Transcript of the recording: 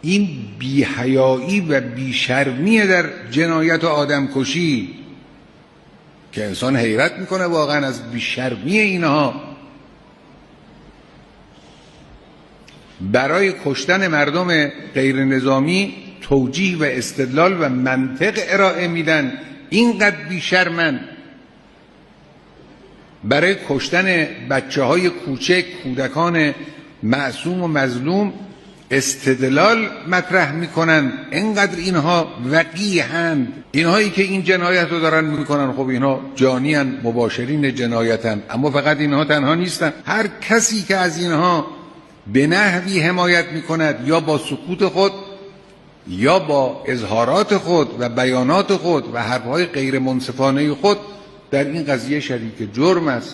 این بی‌حیایی و بی‌شرمی در جنایت و آدمکشی که انسان حیرت میکنه واقعا از بی‌شرمی اینها. برای کشتن مردم غیر نظامی توجیه و استدلال و منطق ارائه میدن، اینقدر بی‌شرمن. برای کشتن بچه‌های کوچک، کودکان معصوم و مظلوم استدلال مطرح میکنن، اینقدر اینها وقیحند. اینهایی که این جنایت رو دارن میکنن، خب اینها جانیان، مباشرین جنایتن. اما فقط اینها تنها نیستن. هر کسی که از اینها به نحوی حمایت میکند، یا با سکوت خود یا با اظهارات خود و بیانات خود و حرفهای غیر منصفانه خود، در این قضیه شریک جرم است.